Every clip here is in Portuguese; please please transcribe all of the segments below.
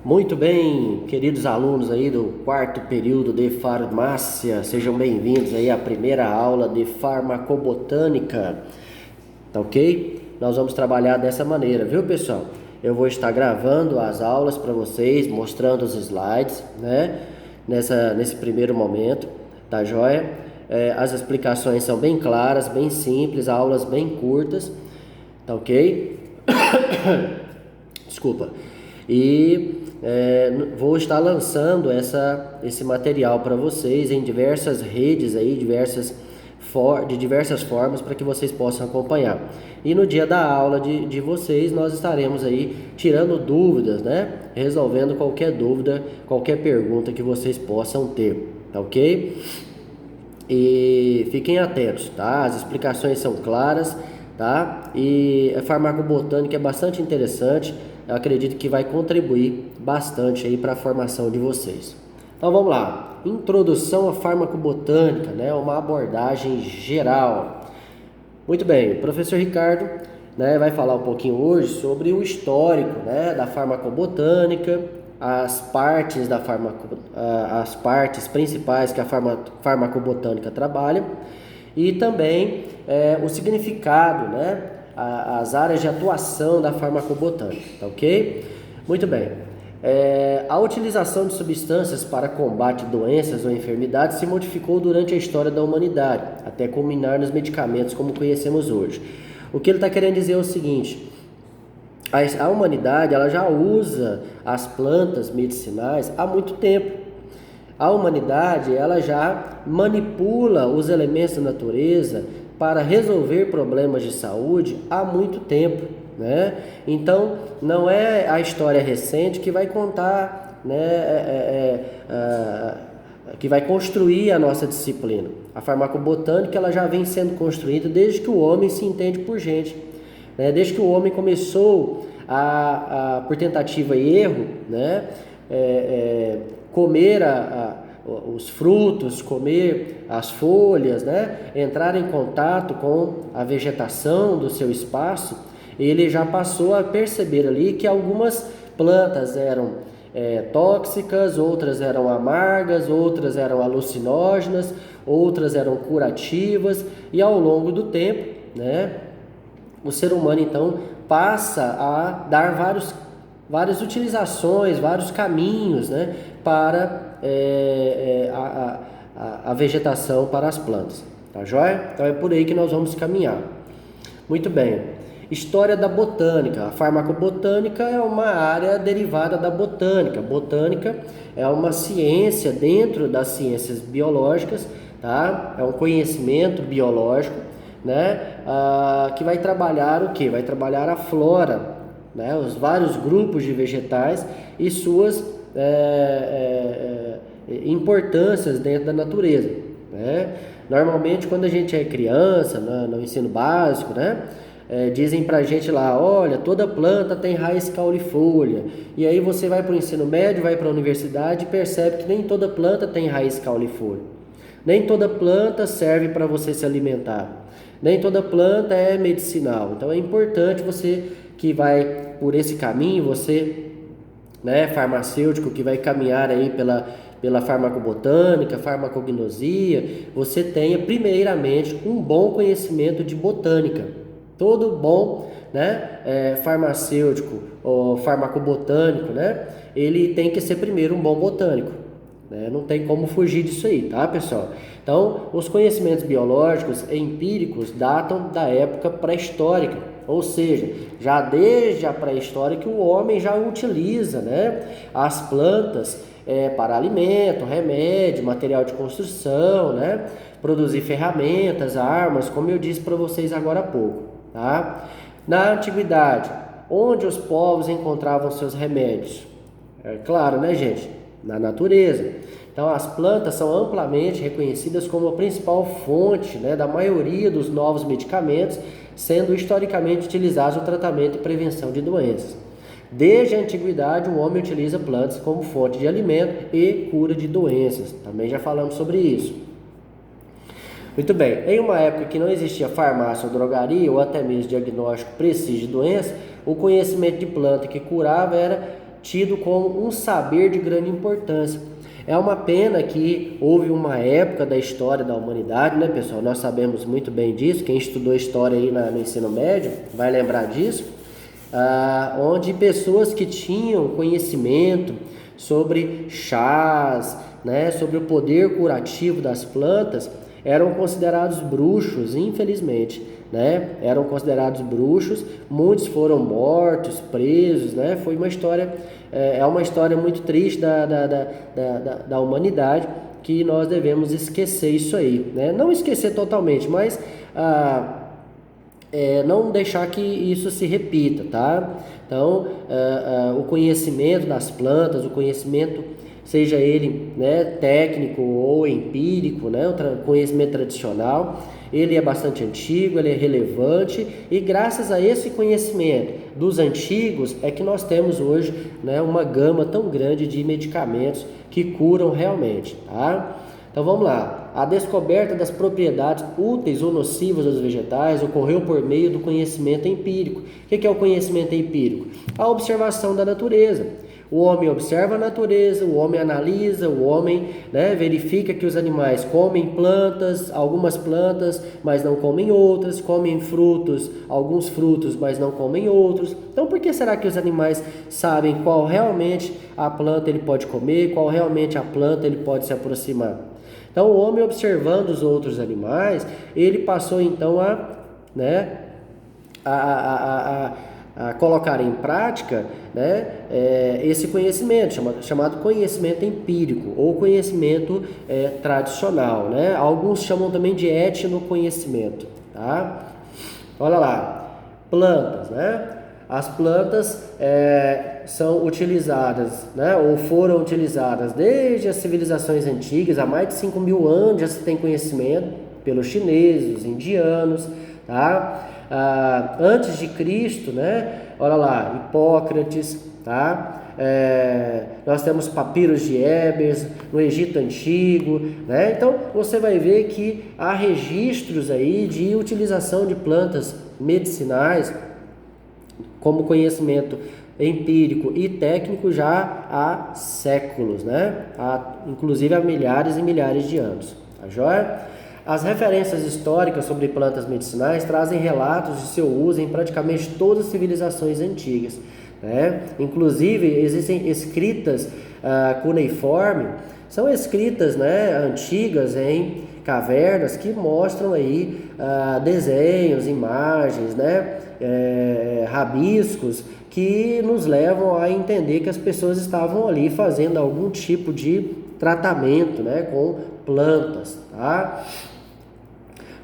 Muito bem, queridos alunos aí do quarto período de farmácia, sejam bem-vindos aí à primeira aula de farmacobotânica, tá ok? Nós vamos trabalhar dessa maneira, viu pessoal? Eu vou estar gravando as aulas para vocês, mostrando os slides, né? Nesse primeiro momento, tá joia? As explicações são bem claras, bem simples, aulas bem curtas, tá ok? Desculpa. E vou estar lançando esse material para vocês em diversas redes aí, de diversas formas para que vocês possam acompanhar. E no dia da aula de vocês nós estaremos aí tirando dúvidas, né? Resolvendo qualquer dúvida, qualquer pergunta que vocês possam ter, tá ok? E fiquem atentos, tá? As explicações são claras, tá? E a farmacobotânica é bastante interessante. Eu acredito que vai contribuir bastante aí para a formação de vocês. Então vamos lá. Introdução à farmacobotânica, né? Uma abordagem geral. Muito bem, o professor Ricardo, né, vai falar um pouquinho hoje sobre o histórico, né, da farmacobotânica, as partes as partes principais que a farmacobotânica trabalha e também o significado, né, as áreas de atuação da farmacobotânica, tá ok? Muito bem. A utilização de substâncias para combate a doenças ou enfermidades se modificou durante a história da humanidade, até culminar nos medicamentos como conhecemos hoje. O que ele está querendo dizer é o seguinte: a humanidade ela já usa as plantas medicinais há muito tempo. A humanidade ela já manipula os elementos da natureza para resolver problemas de saúde há muito tempo, né? Então não é a história recente que vai contar, né, que vai construir a nossa disciplina. A farmacobotânica ela já vem sendo construída desde que o homem se entende por gente, né? Desde que o homem começou por tentativa e erro, né, comer os frutos, comer as folhas, né, entrar em contato com a vegetação do seu espaço, ele já passou a perceber ali que algumas plantas eram tóxicas, outras eram amargas, outras eram alucinógenas, outras eram curativas, e ao longo do tempo, né, o ser humano então passa a dar várias utilizações, vários caminhos, né, para a vegetação, para as plantas, tá joia? Então é por aí que nós vamos caminhar. Muito bem. História da botânica. A farmacobotânica é uma área derivada da botânica. Botânica é uma ciência dentro das ciências biológicas, tá? É um conhecimento biológico, né? Que vai trabalhar o quê? Vai trabalhar a flora, né? Os vários grupos de vegetais e suas importâncias dentro da natureza, né? Normalmente quando a gente é criança, no ensino básico, né, dizem pra gente lá, olha, toda planta tem raiz, caule e folha. E aí você vai para o ensino médio, vai para a universidade e percebe que nem toda planta tem raiz, caule e folha. Nem toda planta serve para você se alimentar. Nem toda planta é medicinal. Então é importante você que vai por esse caminho, você, né, farmacêutico que vai caminhar aí pela farmacobotânica, farmacognosia, você tenha primeiramente um bom conhecimento de botânica. Todo bom, né, farmacêutico ou farmacobotânico, né, ele tem que ser primeiro um bom botânico, né? Não tem como fugir disso aí, tá, pessoal? Então, os conhecimentos biológicos empíricos datam da época pré-histórica, ou seja, já desde a pré-história que o homem já utiliza, né, as plantas para alimento, remédio, material de construção, né, produzir ferramentas, armas, como eu disse para vocês agora há pouco, tá? Na antiguidade, onde os povos encontravam seus remédios? É claro, né, gente? Na natureza. Então, as plantas são amplamente reconhecidas como a principal fonte, né, da maioria dos novos medicamentos, sendo historicamente utilizados no tratamento e prevenção de doenças. Desde a antiguidade, o homem utiliza plantas como fonte de alimento e cura de doenças. Também já falamos sobre isso. Muito bem, em uma época que não existia farmácia ou drogaria, ou até mesmo diagnóstico preciso de doença, o conhecimento de planta que curava era tido como um saber de grande importância. É uma pena que houve uma época da história da humanidade, né, pessoal? Nós sabemos muito bem disso. Quem estudou história aí no ensino médio vai lembrar disso. Onde pessoas que tinham conhecimento sobre chás, né, sobre o poder curativo das plantas, eram considerados bruxos, infelizmente, né? Eram considerados bruxos, muitos foram mortos, presos, né? Foi uma história, é uma história muito triste da humanidade, que nós devemos esquecer isso aí, né? Não esquecer totalmente, mas não deixar que isso se repita, tá? Então, o conhecimento das plantas, o conhecimento, seja ele, né, técnico ou empírico, né, o conhecimento tradicional, ele é bastante antigo, ele é relevante, e graças a esse conhecimento dos antigos é que nós temos hoje, né, uma gama tão grande de medicamentos que curam realmente, tá? Então vamos lá. A descoberta das propriedades úteis ou nocivas dos vegetais ocorreu por meio do conhecimento empírico. O que é o conhecimento empírico? A observação da natureza. O homem observa a natureza, o homem analisa, o homem, né, verifica que os animais comem plantas, algumas plantas, mas não comem outras, comem frutos, alguns frutos, mas não comem outros. Então, por que será que os animais sabem qual realmente a planta ele pode comer, qual realmente a planta ele pode se aproximar? Então, o homem observando os outros animais, ele passou então a colocar em prática, né, esse conhecimento, chamado conhecimento empírico ou conhecimento tradicional, né? Alguns chamam também de etnoconhecimento, tá? Olha lá, plantas, né? As plantas são utilizadas, né, ou foram utilizadas desde as civilizações antigas, há mais de 5.000 anos já se tem conhecimento pelos chineses, os indianos, tá? Antes de Cristo, né? Olha lá, Hipócrates, tá? Nós temos papiros de Ebers no Egito Antigo, né? Então você vai ver que há registros aí de utilização de plantas medicinais como conhecimento empírico e técnico já há séculos, né? Inclusive há milhares e milhares de anos, tá joia? As referências históricas sobre plantas medicinais trazem relatos de seu uso em praticamente todas as civilizações antigas, né? Inclusive existem escritas cuneiforme, são escritas, né, antigas em cavernas que mostram aí desenhos, imagens, né, rabiscos que nos levam a entender que as pessoas estavam ali fazendo algum tipo de tratamento, né, com plantas, tá?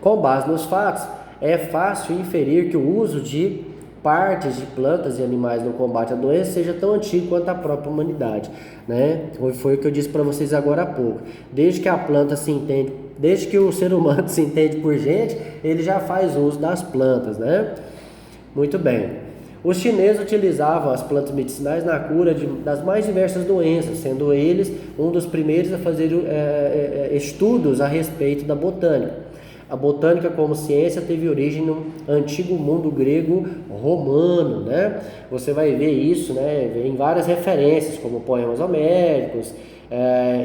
Com base nos fatos, é fácil inferir que o uso de partes de plantas e animais no combate à doença seja tão antigo quanto a própria humanidade, né? Foi o que eu disse para vocês agora há pouco. Desde que a planta se entende, desde que o ser humano se entende por gente, ele já faz uso das plantas, né? Muito bem. Os chineses utilizavam as plantas medicinais na cura das mais diversas doenças, sendo eles um dos primeiros a fazer estudos a respeito da botânica. A botânica como ciência teve origem no antigo mundo grego-romano, né? Você vai ver isso, né, em várias referências, como poemas homéricos,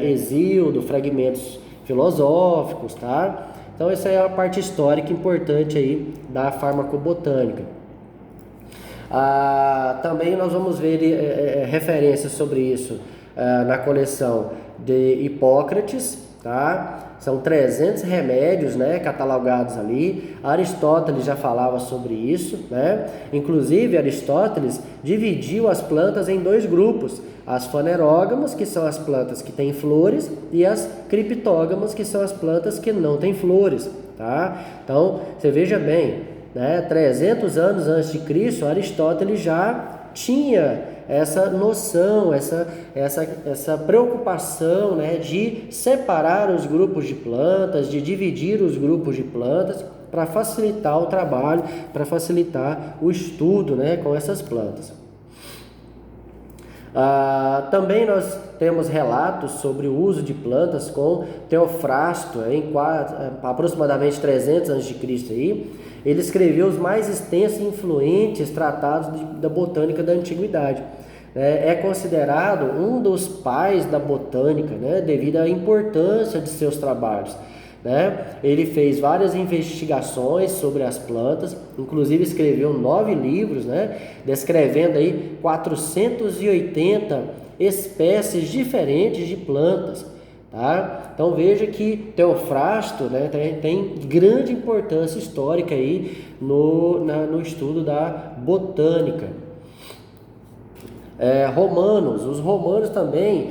Hesíodo, fragmentos filosóficos, tá? Então essa é a parte histórica importante aí da farmacobotânica. Também nós vamos ver referências sobre isso na coleção de Hipócrates, tá? São 300 remédios, né, catalogados ali. Aristóteles já falava sobre isso, né? Inclusive Aristóteles dividiu as plantas em dois grupos: as fanerógamas, que são as plantas que têm flores, e as criptógamas, que são as plantas que não têm flores, tá? Então, você veja bem, né, 300 anos antes de Cristo, Aristóteles já tinha essa noção, essa preocupação, né, de separar os grupos de plantas, de dividir os grupos de plantas para facilitar o trabalho, para facilitar o estudo, né, com essas plantas. Também nós temos relatos sobre o uso de plantas com Teofrasto, em aproximadamente 300 a.C. aí. Ele escreveu os mais extensos e influentes tratados da botânica da antiguidade, é considerado um dos pais da botânica, né, devido à importância de seus trabalhos. Né? Ele fez várias investigações sobre as plantas, inclusive escreveu 9 livros, né, descrevendo aí 480 espécies diferentes de plantas. Tá? Então veja que Teofrasto, né, tem grande importância histórica aí no estudo da botânica. Os romanos também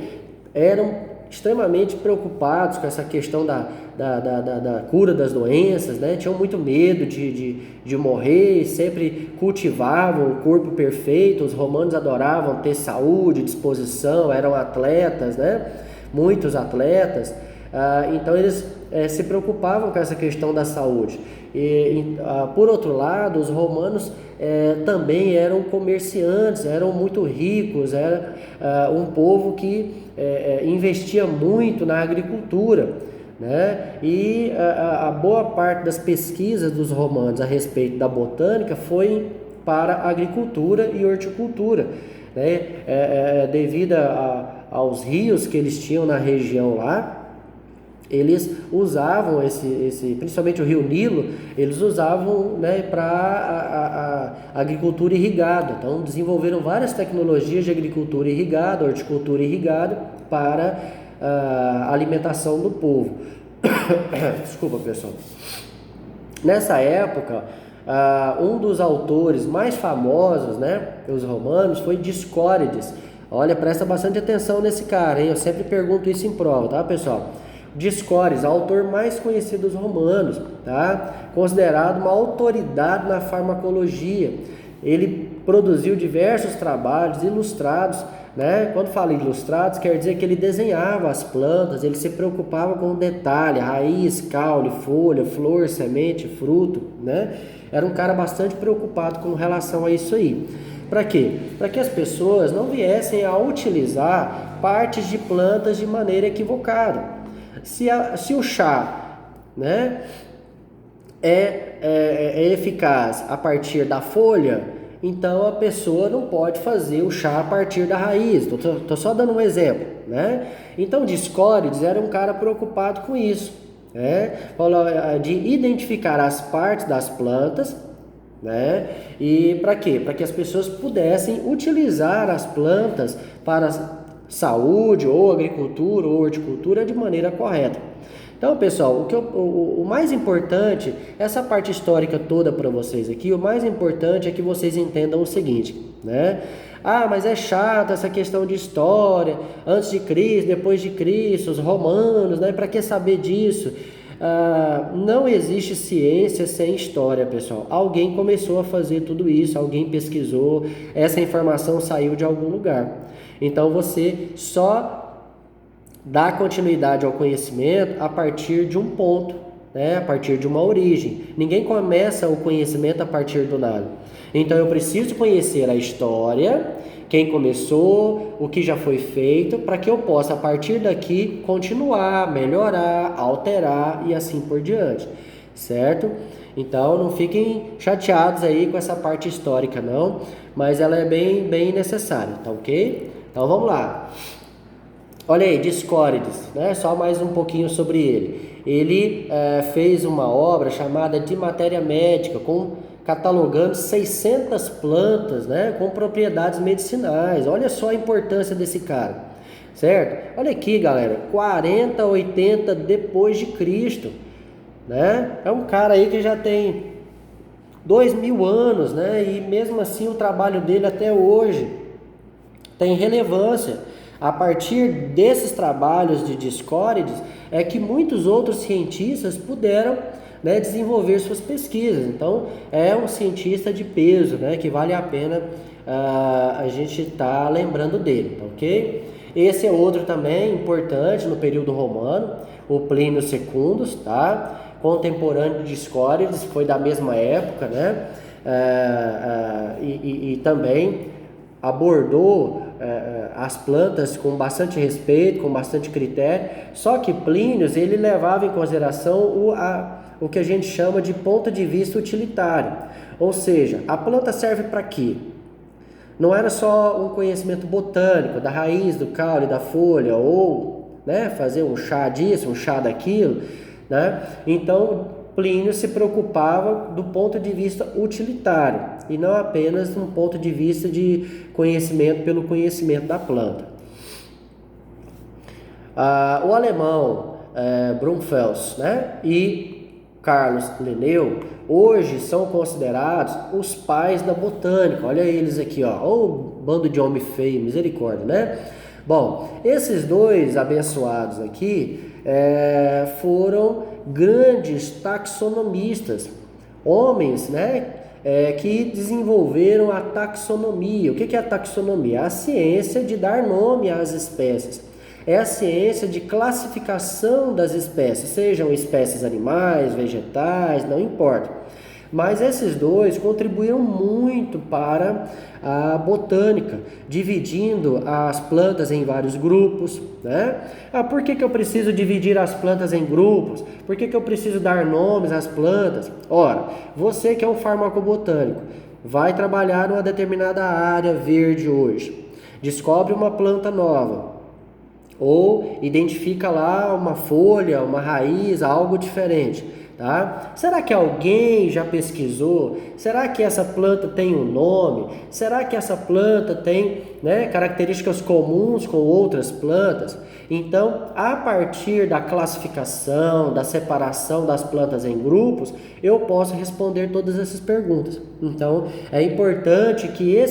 eram extremamente preocupados com essa questão da cura das doenças, né? Tinham muito medo de morrer, sempre cultivavam o corpo perfeito. Os romanos adoravam ter saúde, disposição, eram atletas, né? Muitos atletas, então eles se preocupavam com essa questão da saúde. Por outro lado, os romanos também eram comerciantes, eram muito ricos, era um povo que investia muito na agricultura, né? E a boa parte das pesquisas dos romanos a respeito da botânica foi para a agricultura e horticultura, né? Devido aos rios que eles tinham na região lá, eles usavam principalmente o rio Nilo, eles usavam, né, para a agricultura irrigada. Então desenvolveram várias tecnologias de agricultura irrigada, horticultura irrigada para a alimentação do povo. Desculpa, pessoal. Nessa época, um dos autores mais famosos, né, os romanos, foi Discórides. Olha, presta bastante atenção nesse cara, hein? Eu sempre pergunto isso em prova, tá, pessoal? Discórides, autor mais conhecido dos romanos, tá? Considerado uma autoridade na farmacologia. Ele produziu diversos trabalhos ilustrados, né? Quando fala ilustrados, quer dizer que ele desenhava as plantas, ele se preocupava com o detalhe, raiz, caule, folha, flor, semente, fruto, né? Era um cara bastante preocupado com relação a isso aí. Para quê? Para que as pessoas não viessem a utilizar partes de plantas de maneira equivocada. Se o chá, né, é eficaz a partir da folha, então a pessoa não pode fazer o chá a partir da raiz. Estou só dando um exemplo, né? Então Discórides era um cara preocupado com isso, né? De identificar as partes das plantas, né? E para quê? Para que as pessoas pudessem utilizar as plantas para saúde, ou agricultura, ou horticultura de maneira correta. Então, pessoal, o mais importante, essa parte histórica toda para vocês aqui, o mais importante é que vocês entendam o seguinte, né? Mas é chato essa questão de história, antes de Cristo, depois de Cristo, os romanos, né? Para que saber disso? Não existe ciência sem história, pessoal. Alguém começou a fazer tudo isso, alguém pesquisou, essa informação saiu de algum lugar. Então você só dá continuidade ao conhecimento a partir de um ponto, né? A partir de uma origem. Ninguém começa o conhecimento a partir do nada. Então eu preciso conhecer a história, quem começou, o que já foi feito, para que eu possa a partir daqui continuar, melhorar, alterar e assim por diante, certo? Então não fiquem chateados aí com essa parte histórica não, mas ela é bem necessária, tá ok? Então vamos lá. Olha aí, Discórides, né? Só mais um pouquinho sobre ele. Ele fez uma obra chamada de Matéria Médica, catalogando 600 plantas, né? Com propriedades medicinais. Olha só a importância desse cara, certo? Olha aqui, galera, 40, 80 depois de Cristo, né? É um cara aí que já tem 2000 anos, né? E mesmo assim o trabalho dele até hoje tem relevância. A partir desses trabalhos de Discórides é que muitos outros cientistas puderam, né, desenvolver suas pesquisas. Então é um cientista de peso, né, que vale a pena a gente estar lembrando dele, ok? Esse é outro também importante no período romano, o Plínio Secundus, tá? Contemporâneo de Discórides, foi da mesma época, né? E também abordou as plantas com bastante respeito, com bastante critério. Só que Plínio, ele levava em consideração o que a gente chama de ponto de vista utilitário. Ou seja, a planta serve para quê? não era só um conhecimento botânico, da raiz, do caule, da folha, ou, né, fazer um chá disso, um chá daquilo, né? Então, Plínio se preocupava do ponto de vista utilitário e não apenas do ponto de vista de conhecimento pelo conhecimento da planta. O alemão Brunfels, né, e Carlos Linneu hoje são considerados os pais da botânica. Olha eles aqui, ó, o bando de homem feio, misericórdia, né? Bom, esses dois abençoados aqui foram grandes taxonomistas, homens, né, que desenvolveram a taxonomia. O que é a taxonomia? A ciência de dar nome às espécies. É a ciência de classificação das espécies, sejam espécies animais, vegetais, não importa. Mas esses dois contribuíram muito para a botânica, dividindo as plantas em vários grupos, né? Por que eu preciso dividir as plantas em grupos? Por que eu preciso dar nomes às plantas? Ora, você que é um farmacobotânico, vai trabalhar numa determinada área verde hoje, descobre uma planta nova, ou identifica lá uma folha, uma raiz, algo diferente, tá? Será que alguém já pesquisou? Será que essa planta tem um nome? Será que essa planta tem, né, características comuns com outras plantas? Então, a partir da classificação, da separação das plantas em grupos, eu posso responder todas essas perguntas. Então, é importante que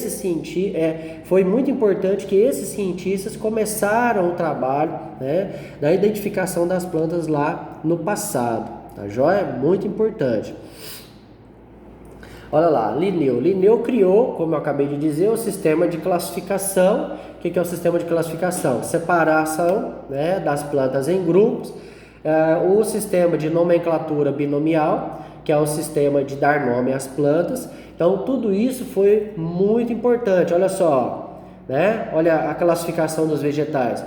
foi muito importante que esses cientistas começaram o trabalho, né, da identificação das plantas lá no passado. Tá joia? Muito importante. Olha lá, Linneu criou, como eu acabei de dizer, o sistema de classificação. O que é o sistema de classificação? Separação, né, das plantas em grupos. O sistema de nomenclatura binomial, que é o sistema de dar nome às plantas. Então, tudo isso foi muito importante. Olha só, né? Olha a classificação dos vegetais,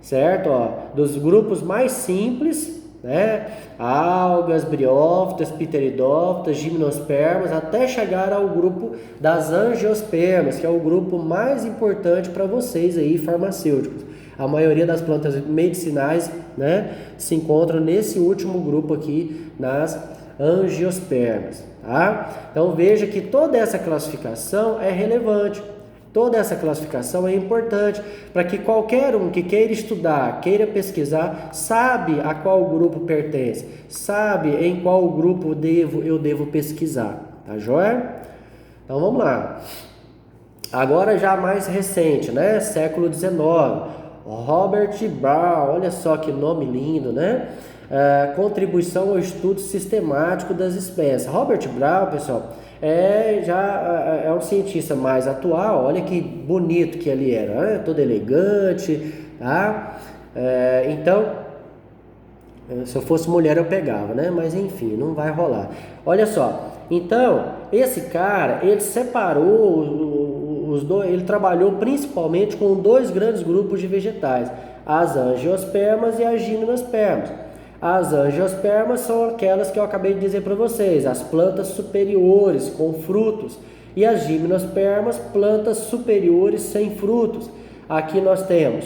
certo? Ó, dos grupos mais simples, né? Algas, briófitas, pteridófitas, gimnospermas, até chegar ao grupo das angiospermas, que é o grupo mais importante para vocês aí, farmacêuticos. A maioria das plantas medicinais, né, se encontram nesse último grupo aqui, nas angiospermas, tá? Então veja que toda essa classificação é relevante. Toda essa classificação é importante para que qualquer um que queira estudar, queira pesquisar, sabe a qual grupo pertence, sabe em qual grupo eu devo pesquisar, tá joia? Então vamos lá. Agora já mais recente, né? Século XIX, Robert Brown, olha só que nome lindo, né? Contribuição ao estudo sistemático das espécies. Robert Brown, pessoal, já é um cientista mais atual. Olha que bonito que ele era, né? Todo elegante, tá? Então, se eu fosse mulher eu pegava, né? Mas enfim, não vai rolar. Olha só, então, esse cara, ele separou os dois, ele trabalhou principalmente com dois grandes grupos de vegetais, as angiospermas e as gimnospermas. As angiospermas são aquelas que eu acabei de dizer para vocês, as plantas superiores com frutos, e as gimnospermas, plantas superiores sem frutos. Aqui nós temos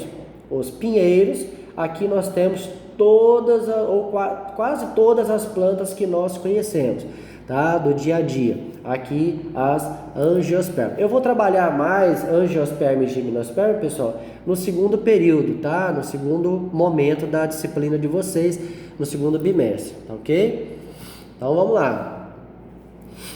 os pinheiros, aqui nós temos todas ou quase todas as plantas que nós conhecemos, tá? Do dia a dia. Aqui as angiospermas. Eu vou trabalhar mais angiosperma e gimnosperma, pessoal, no segundo período, tá? No segundo momento da disciplina de vocês, no segundo bimestre, tá ok? Então vamos lá.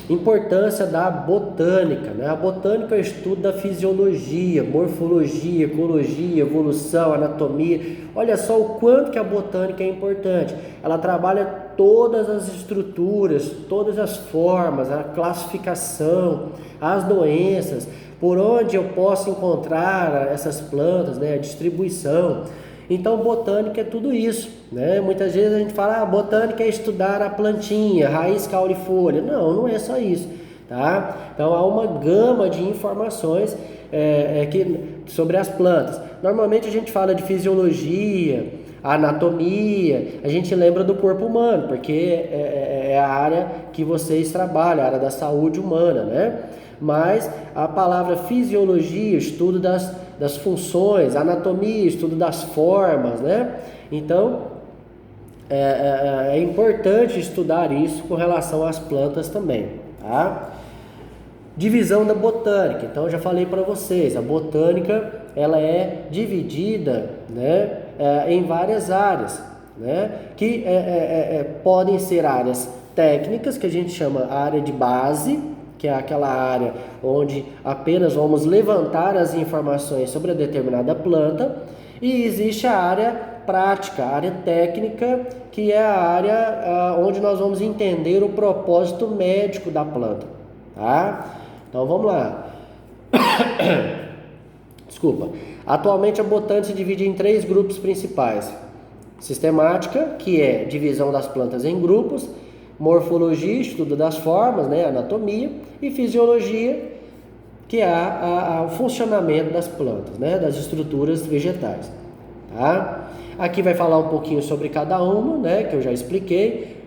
Importância da botânica, né? A botânica é o estudo da fisiologia, morfologia, ecologia, evolução, anatomia. Olha só o quanto que a botânica é importante. Ela trabalha todas as estruturas, todas as formas, a classificação, as doenças, por onde eu posso encontrar essas plantas, né? A distribuição. Então, botânica é tudo isso, né? Muitas vezes a gente fala, botânica é estudar a plantinha, raiz, caule e folha. Não, não é só isso, tá? Então, há uma gama de informações sobre as plantas. Normalmente a gente fala de fisiologia, anatomia, a gente lembra do corpo humano, porque é a área que vocês trabalham, a área da saúde humana, né? mas a palavra fisiologia, estudo das funções, anatomia, estudo das formas, né? Então, é importante estudar isso com relação às plantas também, tá? Divisão da botânica. Então, eu já falei para vocês, a botânica ela é dividida, né, em várias áreas, né, que podem ser áreas técnicas, que a gente chama área de base, que é aquela área onde apenas vamos levantar as informações sobre a determinada planta, e existe a área prática, a área técnica, que é a área onde nós vamos entender o propósito médico da planta, tá? Então vamos lá. Desculpa. Atualmente a botânica se divide em 3 grupos principais: sistemática, que é divisão das plantas em grupos; morfologia, estudo das formas, né, anatomia; e fisiologia, que é o funcionamento das plantas, né, das estruturas vegetais, tá? Aqui vai falar um pouquinho sobre cada uma, né, que eu já expliquei,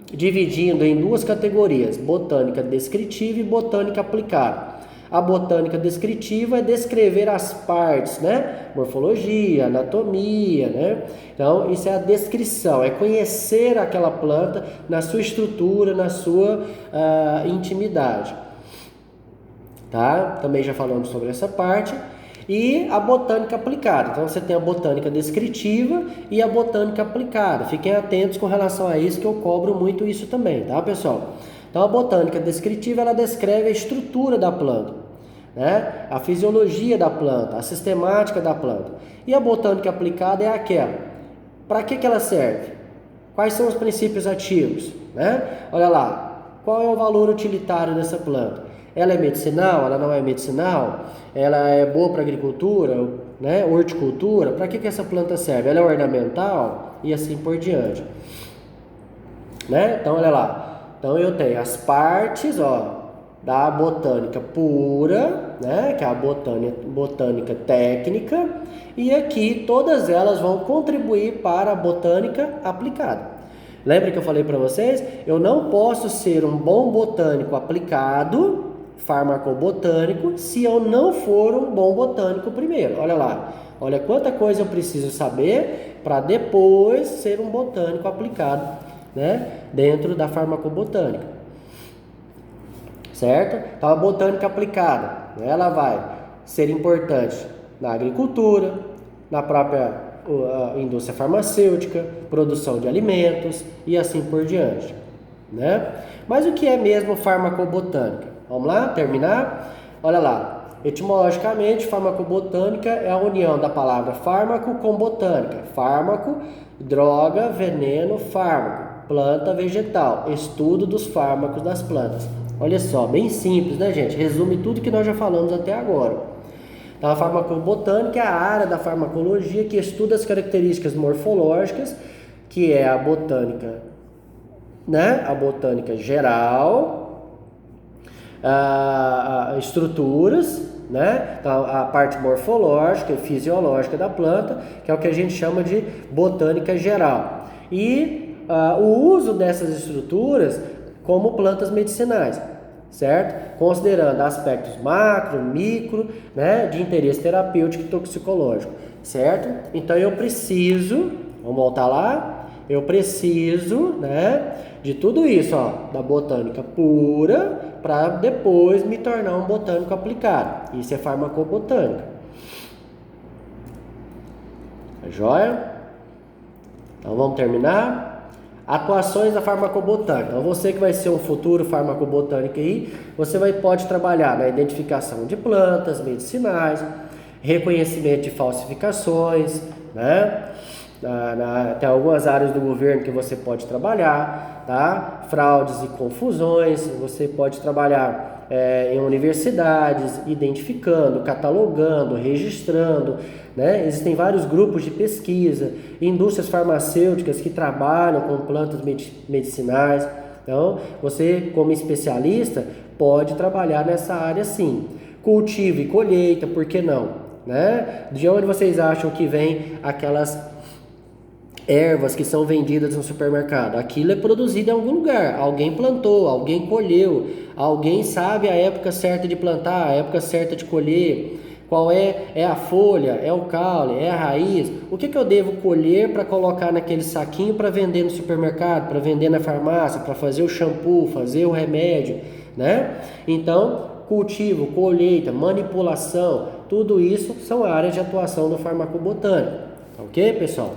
dividindo em 2 categorias: botânica descritiva e botânica aplicada. A botânica descritiva é descrever as partes, né? Morfologia, anatomia, né? Então, isso é a descrição, é conhecer aquela planta na sua estrutura, na sua intimidade, tá? Também já falamos sobre essa parte. E a botânica aplicada. Então, você tem a botânica descritiva e a botânica aplicada. Fiquem atentos com relação a isso, que eu cobro muito isso também, tá, pessoal? Então, a botânica descritiva, ela descreve a estrutura da planta, né? A fisiologia da planta, a sistemática da planta. E a botânica aplicada é aquela: para que ela serve? Quais são os princípios ativos, né? Olha lá, qual é o valor utilitário dessa planta? Ela é medicinal? Ela não é medicinal? Ela é boa para agricultura, né? Horticultura? Para que essa planta serve? Ela é ornamental? E assim por diante, né? Então, olha lá. Então, eu tenho as partes, ó, da botânica pura, né? Que é a botânica técnica. E aqui, todas elas vão contribuir para a botânica aplicada. Lembra que eu falei para vocês? Eu não posso ser um bom botânico aplicado, farmacobotânico, se eu não for um bom botânico primeiro. Olha lá, olha quanta coisa eu preciso saber para depois ser um botânico aplicado, né, dentro da farmacobotânica, certo? Então, a botânica aplicada, ela vai ser importante na agricultura, na própria indústria farmacêutica, produção de alimentos e assim por diante, né? Mas o que é mesmo farmacobotânica? Vamos lá, terminar? Olha lá, etimologicamente, farmacobotânica é a união da palavra fármaco com botânica. Fármaco, droga, veneno, fármaco, planta, vegetal, estudo dos fármacos das plantas. Olha só, bem simples, né, gente? Resume tudo que nós já falamos até agora. Então, a farmacobotânica é a área da farmacologia que estuda as características morfológicas, que é a botânica, né? A botânica geral, estruturas, né? Então, a parte morfológica e fisiológica da planta, que é o que a gente chama de botânica geral. E o uso dessas estruturas como plantas medicinais, certo? Considerando aspectos macro, micro, né, de interesse terapêutico e toxicológico, certo? Então eu preciso, vamos voltar lá, eu preciso, né, de tudo isso, ó, da botânica pura, para depois me tornar um botânico aplicado. Isso é farmacobotânica. Tá joia? Então vamos terminar. Atuações da farmacobotânica. Então, você que vai ser um futuro farmacobotânico aí, você pode trabalhar na identificação de plantas medicinais, reconhecimento de falsificações, né? Tem algumas áreas do governo que você pode trabalhar, tá? Fraudes e confusões. Você pode trabalhar em universidades, identificando, catalogando, registrando, né? Existem vários grupos de pesquisa, indústrias farmacêuticas que trabalham com plantas medicinais. Então, você, como especialista, pode trabalhar nessa área sim. Cultivo e colheita, por que não? Né? De onde vocês acham que vem aquelas ervas que são vendidas no supermercado? Aquilo é produzido em algum lugar, alguém plantou, alguém colheu, Alguém sabe a época certa de plantar, a época certa de colher? Qual é a folha, é o caule, é a raiz? O que eu devo colher para colocar naquele saquinho para vender no supermercado, para vender na farmácia, para fazer o shampoo, fazer o remédio, né? Então, cultivo, colheita, manipulação, tudo isso são áreas de atuação do farmacobotânico, ok, pessoal?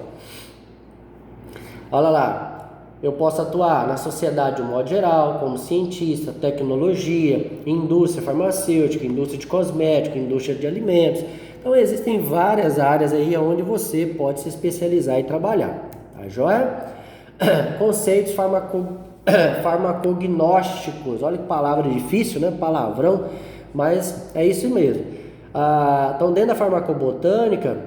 Olha lá. Eu posso atuar na sociedade de um modo geral, como cientista, tecnologia, indústria farmacêutica, indústria de cosméticos, indústria de alimentos. Então existem várias áreas aí onde você pode se especializar e trabalhar, tá joia? Conceitos farmacognósticos, olha que palavra difícil, né? Palavrão, mas é isso mesmo. Então dentro da farmacobotânica,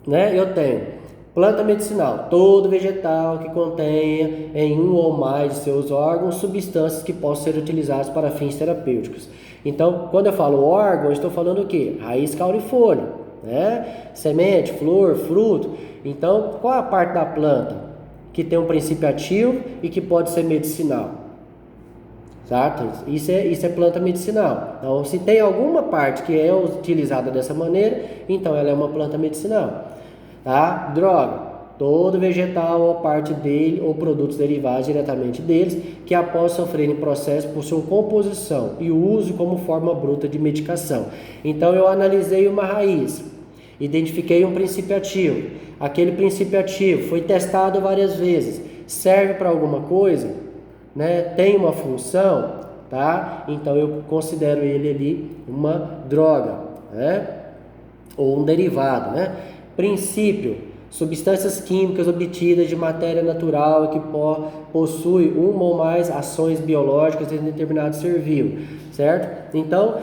né, eu tenho planta medicinal, todo vegetal que contenha em um ou mais de seus órgãos substâncias que possam ser utilizadas para fins terapêuticos. Então, quando eu falo órgão, eu estou falando o quê? Raiz, caule e folha, né? Semente, flor, fruto. Então, qual é a parte da planta que tem um princípio ativo e que pode ser medicinal? Certo? Isso é planta medicinal. Então, se tem alguma parte que é utilizada dessa maneira, então ela é uma planta medicinal. Tá? Droga, todo vegetal ou parte dele ou produtos derivados diretamente deles que após sofrerem processo por sua composição e uso como forma bruta de medicação. Então eu analisei uma raiz, identifiquei um princípio ativo. Aquele princípio ativo foi testado várias vezes, serve para alguma coisa, né? Tem uma função, tá? Então eu considero ele ali uma droga, né? Ou um derivado, né? Princípio: substâncias químicas obtidas de matéria natural que possui uma ou mais ações biológicas em determinado ser vivo, certo? Então,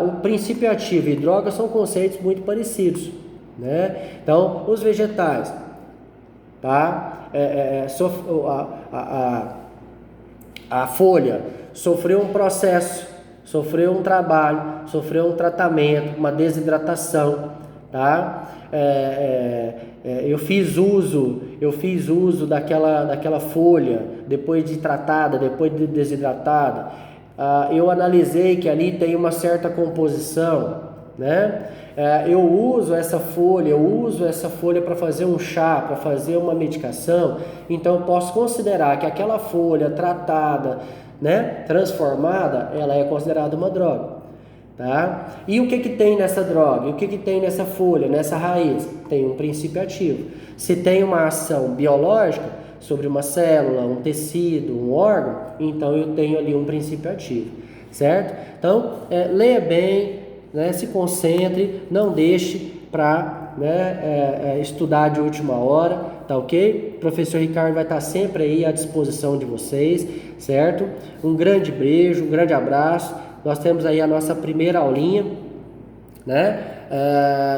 o princípio ativo e droga são conceitos muito parecidos, né? Então, os vegetais, tá? A folha sofreu um processo, sofreu um trabalho, sofreu um tratamento, uma desidratação, tá? Eu fiz uso daquela folha depois de tratada, depois de desidratada. Eu analisei que ali tem uma certa composição, né? Eu uso essa folha para fazer um chá, para fazer uma medicação. Então eu posso considerar que aquela folha tratada, né, transformada, ela é considerada uma droga. Tá? E o que tem nessa droga? E o que tem nessa folha, nessa raiz? Tem um princípio ativo. Se tem uma ação biológica sobre uma célula, um tecido, um órgão, então eu tenho ali um princípio ativo, certo? Então, leia bem, né? Se concentre, não deixe para, né, estudar de última hora, tá ok? O professor Ricardo vai estar sempre aí à disposição de vocês, certo? Um grande beijo, um grande abraço. Nós temos aí a nossa primeira aulinha, né?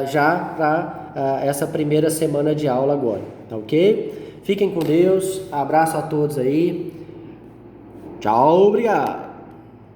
Já para essa primeira semana de aula agora, tá ok? Fiquem com Deus, abraço a todos aí, tchau, obrigado!